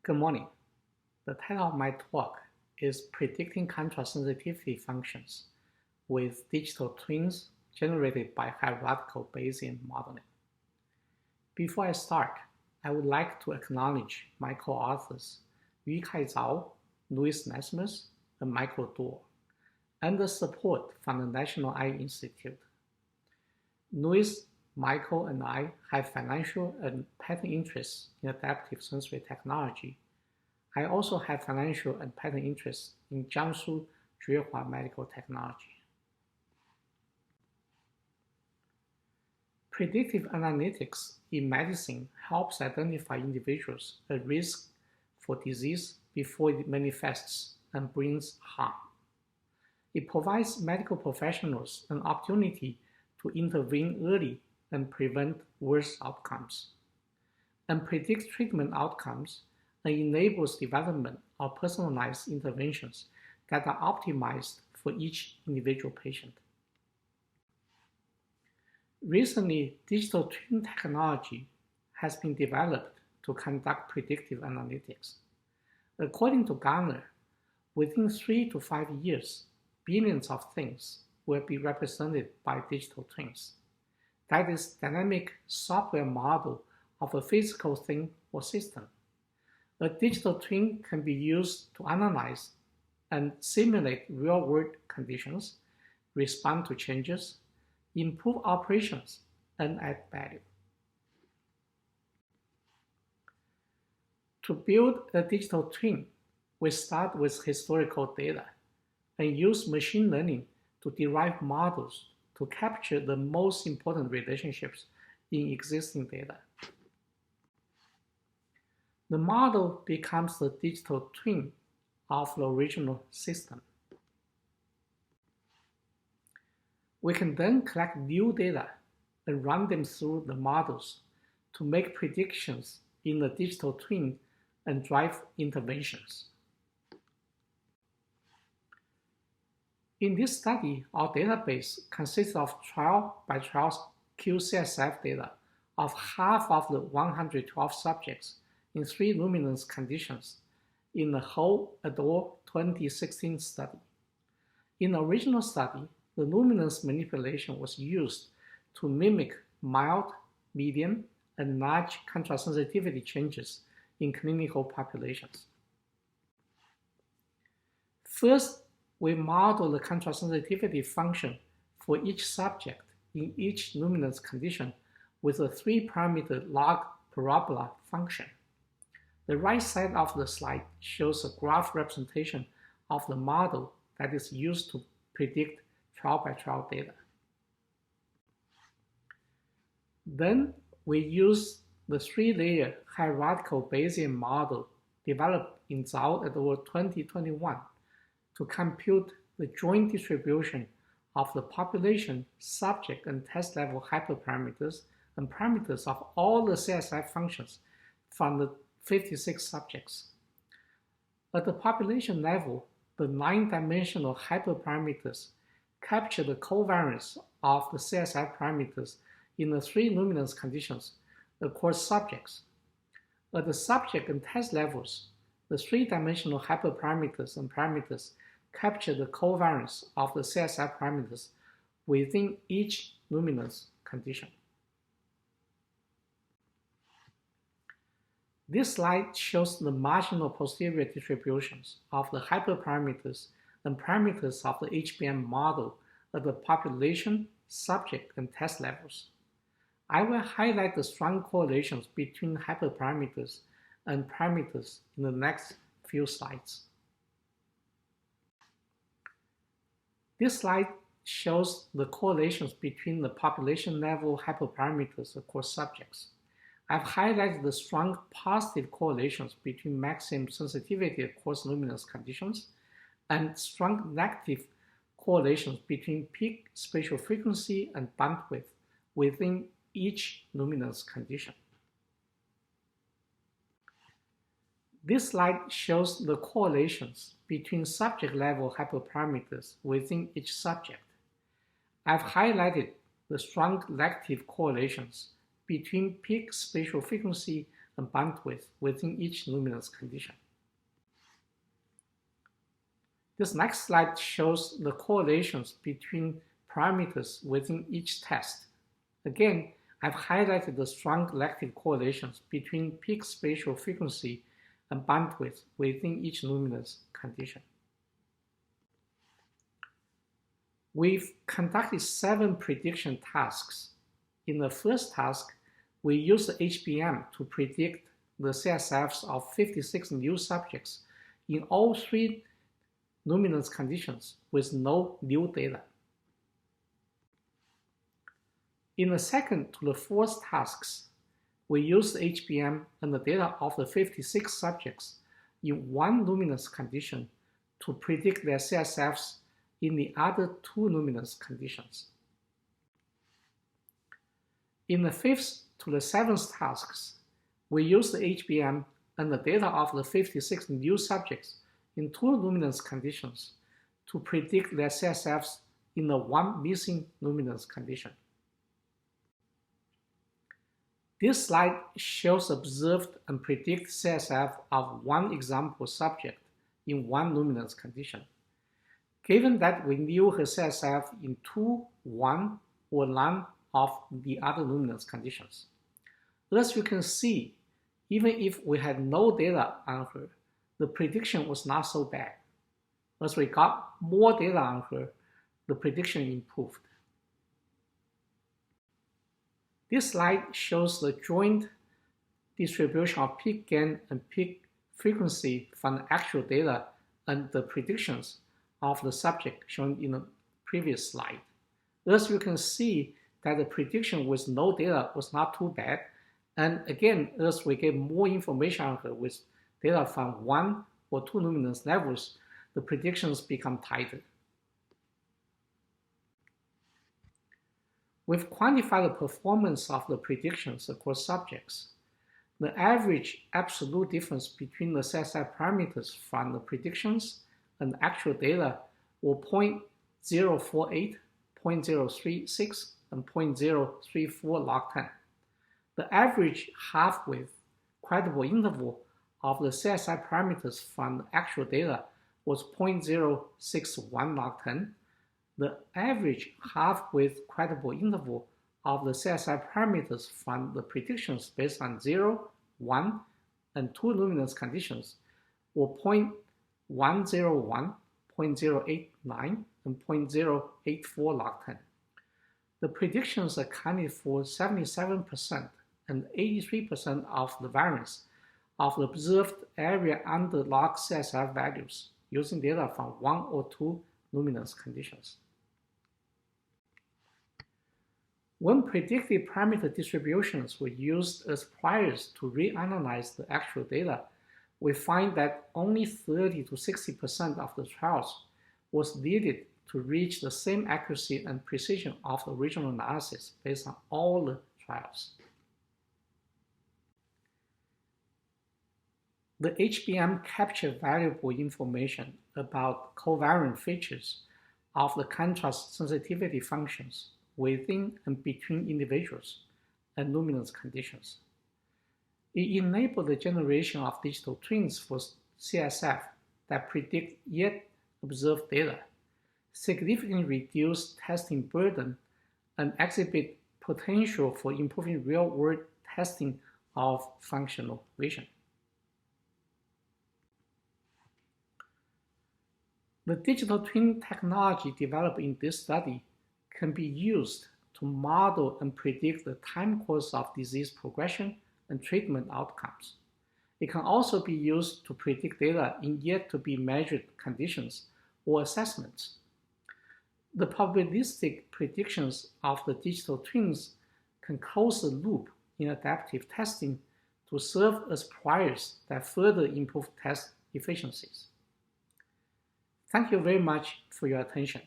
Good morning. The title of my talk is Predicting Contrast Sensitivity Functions with Digital Twins Generated by Hierarchical Bayesian Modeling. Before I start, I would like to acknowledge my co-authors Yukai Zhao, Louis Nesmus, and Michael Dorr, and the support from the National Eye Institute. Louis, Michael, and I have financial and patent interests in adaptive sensory technology. I also have financial and patent interests in Jiangsu Juehua Medical Technology. Predictive analytics in medicine helps identify individuals at risk for disease before it manifests and brings harm. It provides medical professionals an opportunity to intervene early and prevent worse outcomes, and predict treatment outcomes and enables development of personalized interventions that are optimized for each individual patient. Recently, digital twin technology has been developed to conduct predictive analytics. According to Gartner, within 3 to 5 years, billions of things will be represented by digital twins. That is dynamic software model of a physical thing or system. A digital twin can be used to analyze and simulate real-world conditions, respond to changes, improve operations, and add value. To build a digital twin, we start with historical data and use machine learning to derive models to capture the most important relationships in existing data. The model becomes the digital twin of the original system. We can then collect new data and run them through the models to make predictions in the digital twin and drive interventions. In this study, our database consists of trial-by-trial QCSF data of half of the 112 subjects in 3 luminance conditions in the whole adult 2016 study. In the original study, the luminance manipulation was used to mimic mild, medium, and large contrast sensitivity changes in clinical populations. First, we model the contrast sensitivity function for each subject in each luminance condition with a 3-parameter log parabola function. The right side of the slide shows a graph representation of the model that is used to predict trial-by-trial data. Then we use the 3-layer hierarchical Bayesian model developed in Zhao et al. 2021 to compute the joint distribution of the population, subject, and test level hyperparameters and parameters of all the CSF functions from the 56 subjects. At the population level, the 9-dimensional hyperparameters capture the covariance of the CSF parameters in the 3 luminance conditions across subjects. At the subject and test levels, the 3-dimensional hyperparameters and parameters capture the covariance of the CSF parameters within each luminance condition. This slide shows the marginal posterior distributions of the hyperparameters and parameters of the HBM model at the population, subject, and test levels. I will highlight the strong correlations between hyperparameters and parameters in the next few slides. This slide shows the correlations between the population level hyperparameters across subjects. I've highlighted the strong positive correlations between maximum sensitivity across luminance conditions and strong negative correlations between peak spatial frequency and bandwidth within each luminance condition. This slide shows the correlations between subject-level hyperparameters within each subject. I've highlighted the strong negative correlations between peak spatial frequency and bandwidth within each luminance condition. This next slide shows the correlations between parameters within each test. Again, I've highlighted the strong elective correlations between peak spatial frequency and bandwidth within each luminance condition. We've conducted 7 prediction tasks. In the first task, we used the HBM to predict the CSFs of 56 new subjects in all 3 luminance conditions with no new data. In the second to the fourth tasks, we used HBM and the data of the 56 subjects in 1 luminance condition to predict their CSFs in the other 2 luminance conditions. In the fifth to the 7th tasks, we used the HBM and the data of the 56 new subjects in 2 luminance conditions to predict their CSFs in the 1 missing luminance condition. This slide shows observed and predicted CSF of 1 example subject in 1 luminance condition. Given that we knew her CSF in 2, 1, or none of the other luminance conditions. As you can see, even if we had no data on her, the prediction was not so bad. As we got more data on her, the prediction improved. This slide shows the joint distribution of peak gain and peak frequency from the actual data and the predictions of the subject shown in the previous slide. As you can see that the prediction with no data was not too bad, and again, as we get more information on her with data from 1 or 2 luminance levels, the predictions become tighter. We've quantified the performance of the predictions across subjects. The average absolute difference between the CSF parameters from the predictions and actual data were 0.048, 0.036, and 0.034 log10. The average half-width credible interval of the CSI parameters from the actual data was 0.061 log10. The average half-width credible interval of the CSI parameters from the predictions based on 0, 1, and 2 luminance conditions were 0.101, 0.089, and 0.084 log10. The predictions accounted for 77% and 83% of the variance of the observed area under log CSF values using data from 1 or 2 luminance conditions. When predicted parameter distributions were used as priors to reanalyze the actual data, we find that only 30 to 60% of the trials was needed to reach the same accuracy and precision of the original analysis based on all the trials. The HBM captured valuable information about covariant features of the contrast sensitivity functions within and between individuals and luminance conditions. It enabled the generation of digital twins for CSF that predict yet observed data, significantly reduce testing burden, and exhibit potential for improving real-world testing of functional vision. The digital twin technology developed in this study can be used to model and predict the time course of disease progression and treatment outcomes. It can also be used to predict data in yet to be measured conditions or assessments. The probabilistic predictions of the digital twins can close the loop in adaptive testing to serve as priors that further improve test efficiencies. Thank you very much for your attention.